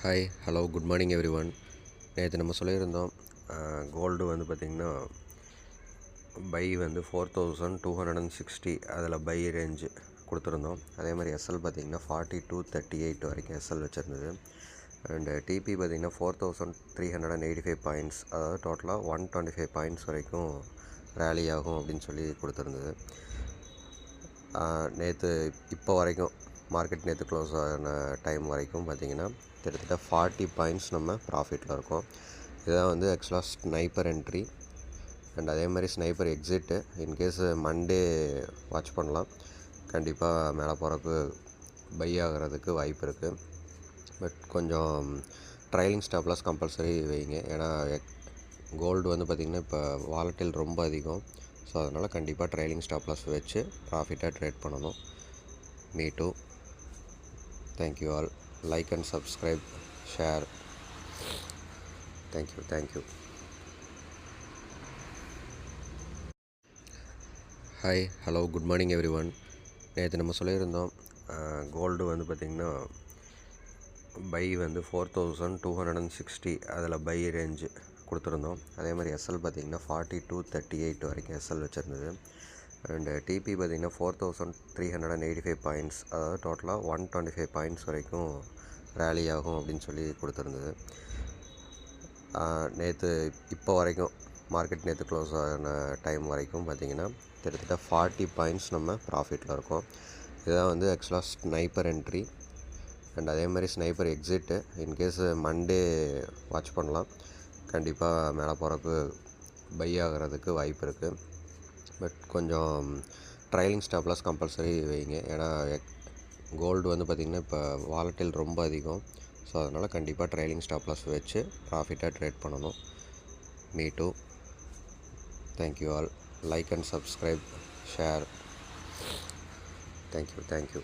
Hi hello good morning everyone. நேற்று நம்ம சொல்லியிருந்தோம் கோல்டு வந்து பார்த்திங்கன்னா பை வந்து 4260 அதில் பை ரேஞ்சு கொடுத்துருந்தோம். அதே மாதிரி எஸ்எல் பார்த்திங்கன்னா 4238 வரைக்கும் எஸ்எல் வச்சுருந்தது. அண்டு டிபி பார்த்திங்கன்னா 4385 பாயிண்ட்ஸ், அதாவது டோட்டலாக 125 பாயிண்ட்ஸ் வரைக்கும் ரேலி ஆகும் அப்படின்னு சொல்லி கொடுத்துருந்தது. நேற்று இப்போ வரைக்கும் மார்க்கெட் நேற்று க்ளோஸ் ஆன டைம் வரைக்கும் பார்த்திங்கன்னா கிட்டத்தட்ட 40 பாயிண்ட்ஸ் நம்ம ப்ராஃபிட்டில் இருக்கோம். இதுதான் வந்து ஆக்சுவலாக ஸ்னைப்பர் என்ட்ரி அண்ட் அதே மாதிரி sniper exit. In case Monday watch பண்ணலாம், கண்டிப்பாக மேலே போகிறதுக்கு பை ஆகிறதுக்கு வாய்ப்பு இருக்குது. பட் கொஞ்சம் ட்ரைலிங் ஸ்டாப் லாஸ் கம்பல்சரி வைங்க. ஏன்னா கோல்டு வந்து பார்த்திங்கன்னா இப்போ வாலட்டில் ரொம்ப அதிகம். ஸோ அதனால் கண்டிப்பாக ட்ரைலிங் ஸ்டாப் லாஸ் வச்சு ப்ராஃபிட்டாக ட்ரேட் பண்ணணும். Me too. Thank you all. Like and subscribe, share. Thank you. Hi hello good morning everyone. நேற்று நம்ம சொல்லியிருந்தோம் கோல்டு வந்து பார்த்திங்கன்னா பை வந்து 4260 அதில் பை ரேஞ்சு கொடுத்துருந்தோம். அதே மாதிரி எஸ்எல் பார்த்திங்கன்னா 4238 வரைக்கும் எஸ்எல் வச்சுருந்தது. அண்டு டிபி பார்த்திங்கன்னா 4385 பாயிண்ட்ஸ், அதாவது டோட்டலாக 125 பாயிண்ட்ஸ் வரைக்கும் ரேலி ஆகும் அப்படின்னு சொல்லி கொடுத்துருந்தது. நேற்று இப்போ வரைக்கும் மார்க்கெட் நேற்று க்ளோஸ் ஆன டைம் வரைக்கும் பார்த்திங்கன்னா கிட்டத்தட்ட 40 பாயிண்ட்ஸ் நம்ம ப்ராஃபிட்டில் இருக்கோம். இதுதான் வந்து ஆக்சுவலாக ஸ்னைப்பர் என்ட்ரி அண்ட் அதே மாதிரி sniper exit. In case Monday watch பண்ணலாம், கண்டிப்பாக மேலே போகிறதுக்கு பை ஆகிறதுக்கு வாய்ப்பு இருக்குது. பட் கொஞ்சம் ட்ரைலிங் ஸ்டாப் லாஸ் கம்பல்சரி வைங்க. ஏன்னா கோல்டு வந்து பார்த்திங்கன்னா இப்போ வாலட்டில் ரொம்ப அதிகம். ஸோ அதனால் கண்டிப்பாக ட்ரைலிங் ஸ்டாப் லாஸ் வச்சு ப்ராஃபிட்டாக ட்ரேட் பண்ணணும். Me too. Thank you all. Like and subscribe, share. Thank you.